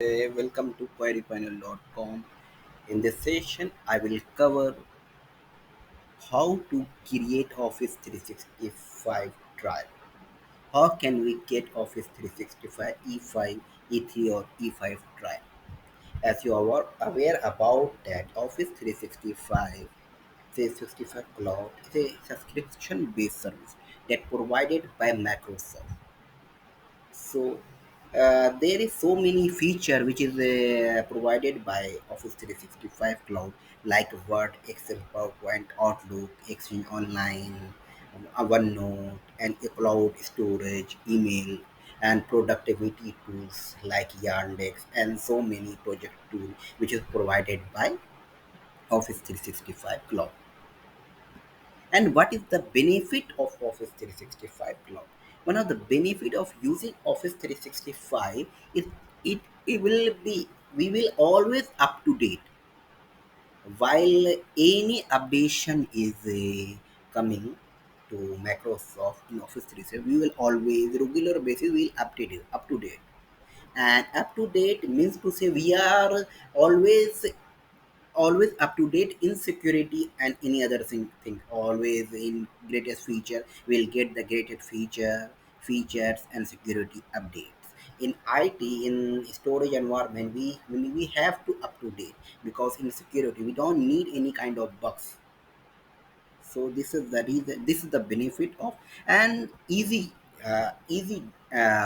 Welcome to querypanel.com. In this session, I will cover how to create Office 365 Drive. How can we get Office 365 E5, E3 or E5 Drive? As you are aware about that, Office 365 365 Cloud is a subscription-based service that provided by Microsoft. So there is so many feature which is provided by Office 365 Cloud like Word, Excel, PowerPoint, Outlook, Exchange Online, OneNote, and a cloud storage, email, and productivity tools like Yandex, and so many project tools which is provided by Office 365 Cloud. And what is the benefit of Office 365 Cloud? One of the benefit of using Office 365 is it will be we will always up to date while any updation is coming to Microsoft in Office 365. We will always regular basis we will update it up to date. And up to date means to say we are always always up to date in security and any other thing always in greatest feature we'll get the greatest features and security updates in it in storage environment we have to up to date because in security we don't need any kind of bugs. So this is the reason, this is the benefit of and easy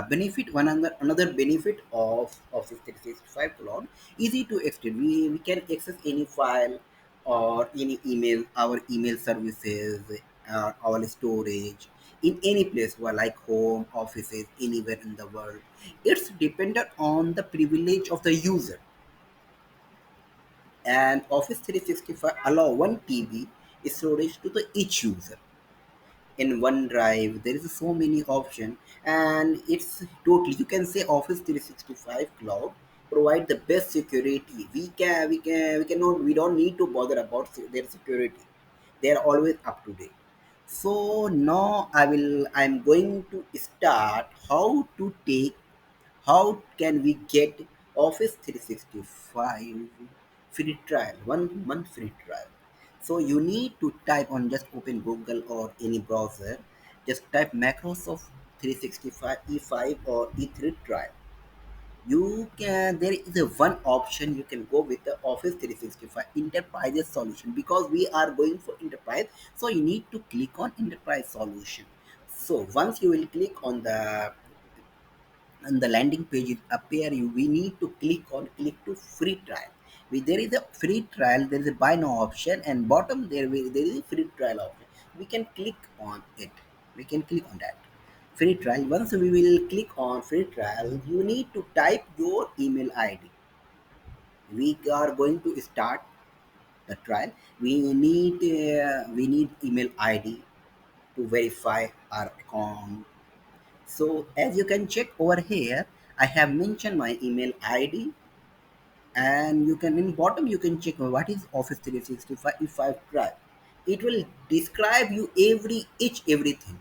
benefit. One another benefit of Office 365 Cloud, easy to extend. We can access any file or any email, our email services, our storage in any place like home offices anywhere in the world. It's dependent on the privilege of the user. And Office 365 allow 1 TB storage to the each user. In OneDrive, there is so many options, and it's totally you can say Office 365 Cloud provide the best security. We don't need to bother about their security. They are always up to date. So now I'm going to start how can we get Office 365 free trial, 1 month free trial? So you need to type on just open Google or any browser, just type Microsoft 365 E5 or E3 trial. You can there is a one option you can go with the Office 365 Enterprise solution because we are going for enterprise. So you need to click on enterprise solution. So once you will click on the and the landing page is appear you we need to click to free trial. There is a free trial, there is a buy now option, and bottom there is a free trial option. We can click on it, we can click on that free trial. Once we will click on free trial, you need to type your email ID. We are going to start the trial. We need email ID to verify our account. So as you can check over here, I have mentioned my email ID, and you can in bottom you can check what is Office 365 if I try. It will describe you everything.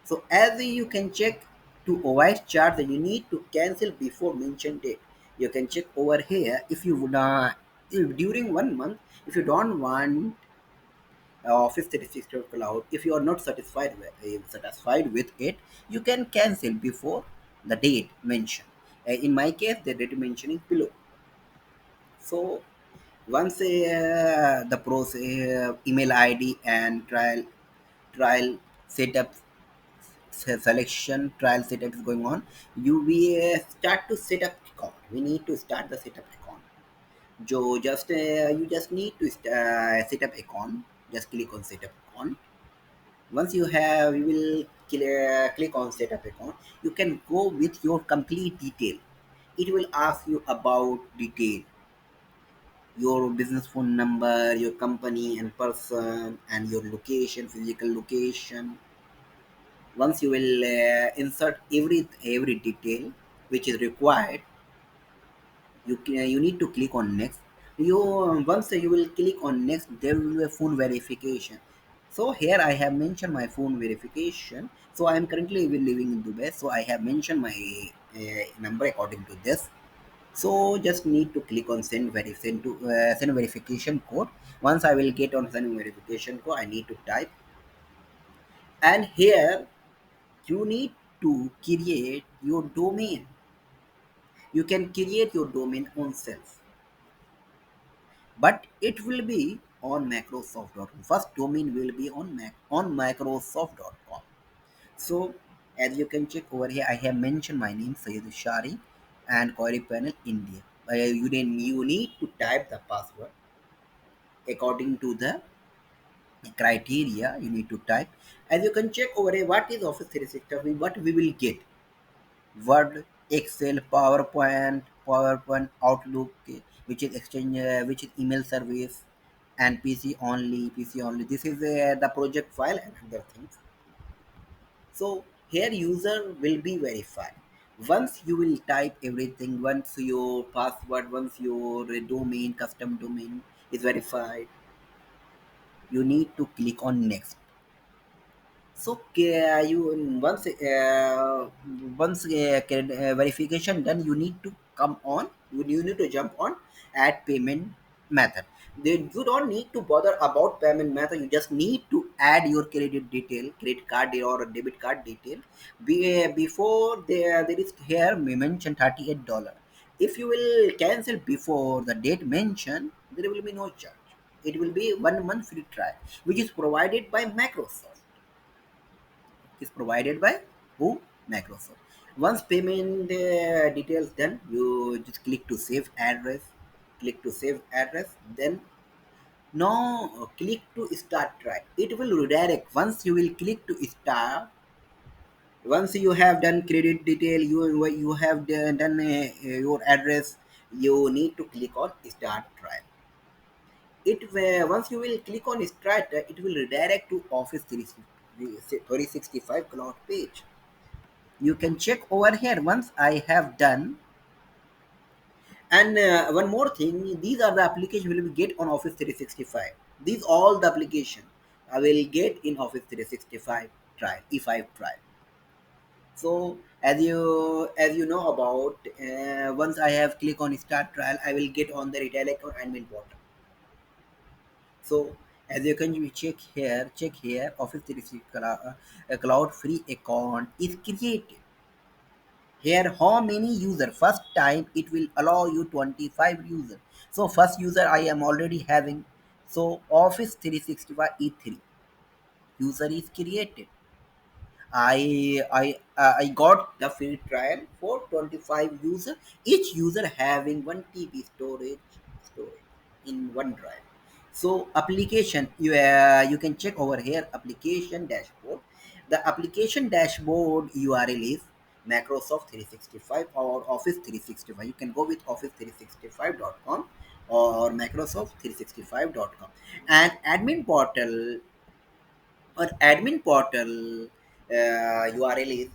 So as you can check to avoid charge, you need to cancel before mentioned date. You can check over here if you would if during 1 month if you don't want Office 365 Cloud, if you are not satisfied with it, you can cancel before the date mentioned. In my case, the date mentioning below. So once the process, email ID and trial setup selection trial setup is going on, we start to set up account. We need to start the setup account. You just need to set up account. Just click on setup account. Once you have, you will click on setup account. You can go with your complete detail. It will ask you about detail, your business phone number, your company and person, and your location, physical location. Once you will insert every detail which is required, you need to click on next. You once you will click on next, there will be a phone verification. So here I have mentioned my phone verification. So I am currently living in Dubai, so I have mentioned my number according to this. So just need to click on send verification code. Once I will get on send verification code, I need to type, and here you need to create your domain. You can create your domain on self, but it will be on Microsoft.com. First domain will be on Microsoft.com. So as you can check over here, I have mentioned my name Sayed Shari and query panel India. You need to type the password according to the criteria you need to type. As you can check over here, what is Office 365? What we will get: Word, Excel, PowerPoint, Outlook, which is exchange, which is email service, and PC only. PC only. This is the project file and other things. So here user will be verified. Once you will type everything, once your password, once your domain, custom domain is verified, you need to click on next. So you verification done, you need to come on. You need to jump on add payment method. Then you don't need to bother about payment method. You just need to add your credit detail, credit card or debit card detail. Before there is here we mentioned $38. If you will cancel before the date mentioned, there will be no charge. It will be 1 month free trial, which is provided by Microsoft. Is provided by who? Microsoft. Once payment details done, you just click to save address. Click to save address. Then now click to start trial. It will redirect. Once you will click to start, once you have done credit detail, you have done your address, you need to click on start trial. Once you will click on start, it will redirect to Office 365 cloud page. You can check over here once I have done. And one more thing, these are the application will be get on Office 365. These all the application I will get in Office 365 trial if I try. So as you know about, once I have click on start trial, I will get on the retail account admin portal. So as you can check here, Office 365 a cloud free account is created. Here, how many user? First time it will allow you 25 user. So first user I am already having. So Office 365 E3 user is created. I got the free trial for 25 user. Each user having 1 TB storage in OneDrive. So application, you can check over here application dashboard. The application dashboard URL is Microsoft 365 or Office 365. You can go with office365.com or Microsoft365.com. And admin portal or admin portal URL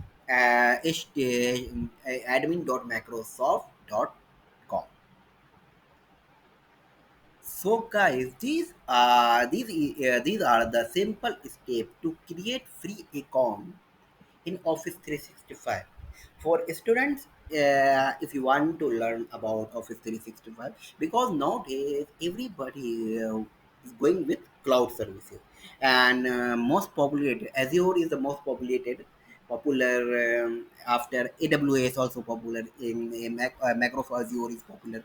is admin.microsoft.com. So guys, these are the simple steps to create free account in Office 365. For students, if you want to learn about Office 365, because nowadays everybody is going with cloud services, and most populated Azure is the most popular after AWS also popular in Microsoft Azure is popular.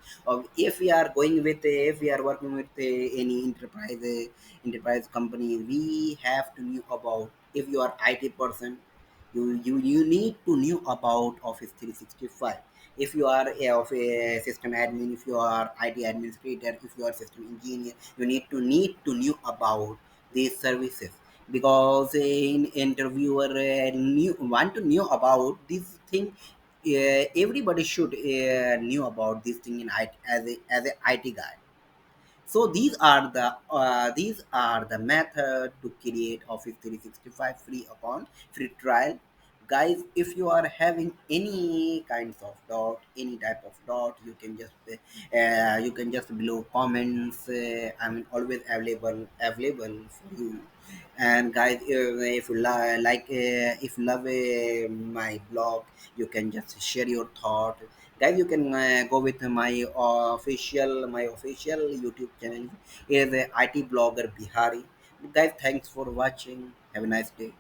If we are going with if we are working with any enterprise company, we have to know about. If you are IT person, you need to know about Office 365. If you are of a system admin, if you are IT administrator, if you are system engineer, you need to know about these services, because in interviewer want to know about this thing. Everybody should know about this thing in IT, as a IT guy. So these are the method to create Office 365 free account, free trial. Guys, if you are having any kinds of doubt, any type of doubt, you can just below comments. I'm always available for you. And guys, if you like if you love my blog, you can just share your thought. Guys, you can go with my official YouTube channel. It is a IT blogger Bihari. Guys, thanks for watching. Have a nice day.